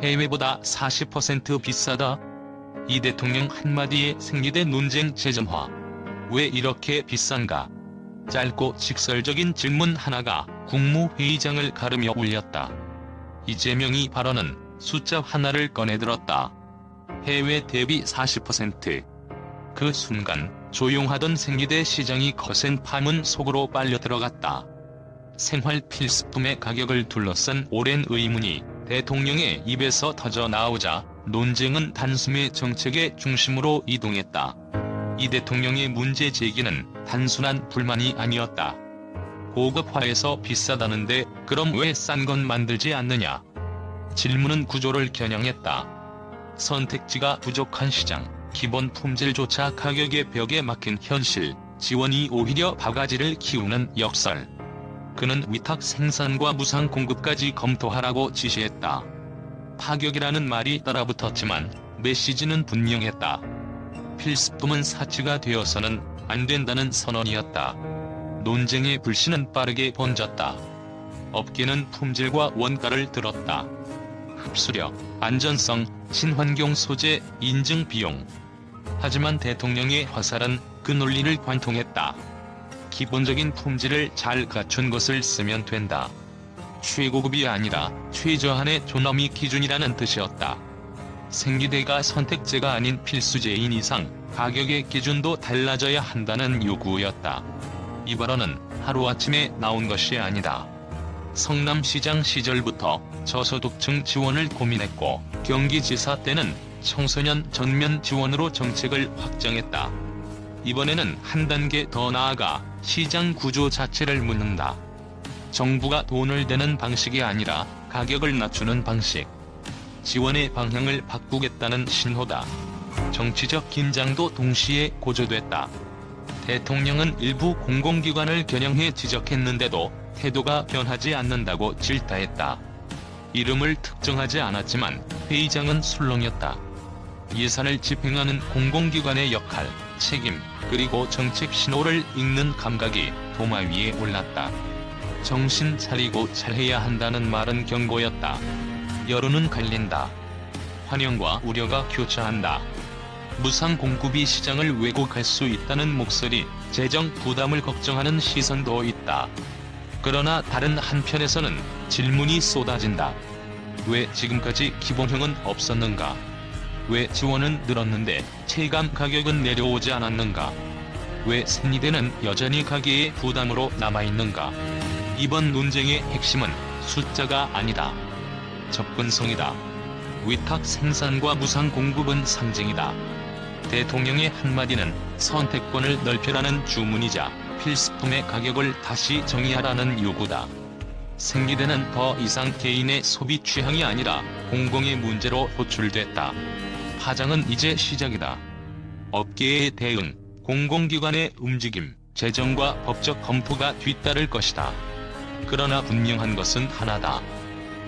해외보다 40% 비싸다. 이 대통령 한마디에 생리대 논쟁 재점화. 왜 이렇게 비싼가? 짧고 직설적인 질문 하나가 국무회의장을 가르며 울렸다. 이재명이 발언은 숫자 하나를 꺼내들었다. 해외 대비 40%. 그 순간 조용하던 생리대 시장이 거센 파문 속으로 빨려 들어갔다. 생활 필수품의 가격을 둘러싼 오랜 의문이 대통령의 입에서 터져 나오자 논쟁은 단숨에 정책의 중심으로 이동했다. 이 대통령의 문제 제기는 단순한 불만이 아니었다. 고급화해서 비싸다는데 그럼 왜 싼 건 만들지 않느냐? 질문은 구조를 겨냥했다. 선택지가 부족한 시장, 기본 품질조차 가격의 벽에 막힌 현실, 지원이 오히려 바가지를 키우는 역설. 그는 위탁 생산과 무상 공급까지 검토하라고 지시했다. 파격이라는 말이 따라붙었지만 메시지는 분명했다. 필수품은 사치가 되어서는 안 된다는 선언이었다. 논쟁의 불씨는 빠르게 번졌다. 업계는 품질과 원가를 들었다. 흡수력, 안전성, 친환경 소재, 인증 비용. 하지만 대통령의 화살은 그 논리를 관통했다. 기본적인 품질을 잘 갖춘 것을 쓰면 된다. 최고급이 아니라 최저한의 존엄이 기준이라는 뜻이었다. 생리대가 선택제가 아닌 필수제인 이상 가격의 기준도 달라져야 한다는 요구였다. 이 발언은 하루아침에 나온 것이 아니다. 성남시장 시절부터 저소득층 지원을 고민했고 경기지사 때는 청소년 전면 지원으로 정책을 확정했다. 이번에는 한 단계 더 나아가 시장 구조 자체를 묻는다. 정부가 돈을 대는 방식이 아니라 가격을 낮추는 방식. 지원의 방향을 바꾸겠다는 신호다. 정치적 긴장도 동시에 고조됐다. 대통령은 일부 공공기관을 겨냥해 지적했는데도 태도가 변하지 않는다고 질타했다. 이름을 특정하지 않았지만 회의장은 술렁였다. 예산을 집행하는 공공기관의 역할, 책임, 그리고 정책 신호를 읽는 감각이 도마 위에 올랐다. 정신 차리고 잘해야 한다는 말은 경고였다. 여론은 갈린다. 환영과 우려가 교차한다. 무상 공급이 시장을 왜곡할 수 있다는 목소리, 재정 부담을 걱정하는 시선도 있다. 그러나 다른 한편에서는 질문이 쏟아진다. 왜 지금까지 기본형은 없었는가? 왜 지원은 늘었는데 체감 가격은 내려오지 않았는가? 왜 생리대는 여전히 가계의 부담으로 남아있는가? 이번 논쟁의 핵심은 숫자가 아니다. 접근성이다. 위탁 생산과 무상 공급은 상징이다. 대통령의 한마디는 선택권을 넓혀라는 주문이자 필수품의 가격을 다시 정의하라는 요구다. 생리대는 더 이상 개인의 소비 취향이 아니라 공공의 문제로 호출됐다. 파장은 이제 시작이다. 업계의 대응, 공공기관의 움직임, 재정과 법적 검토가 뒤따를 것이다. 그러나 분명한 것은 하나다.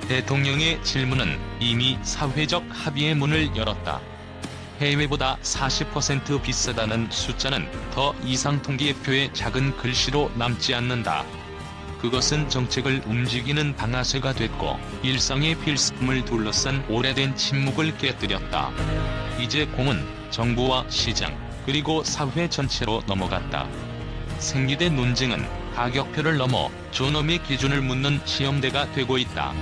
대통령의 질문은 이미 사회적 합의의 문을 열었다. 해외보다 40% 비싸다는 숫자는 더 이상 통계표에 작은 글씨로 남지 않는다. 그것은 정책을 움직이는 방아쇠가 됐고 일상의 필수품을 둘러싼 오래된 침묵을 깨뜨렸다. 이제 공은 정부와 시장, 그리고 사회 전체로 넘어갔다. 생리대 논쟁은 가격표를 넘어 존엄의 기준을 묻는 시험대가 되고 있다.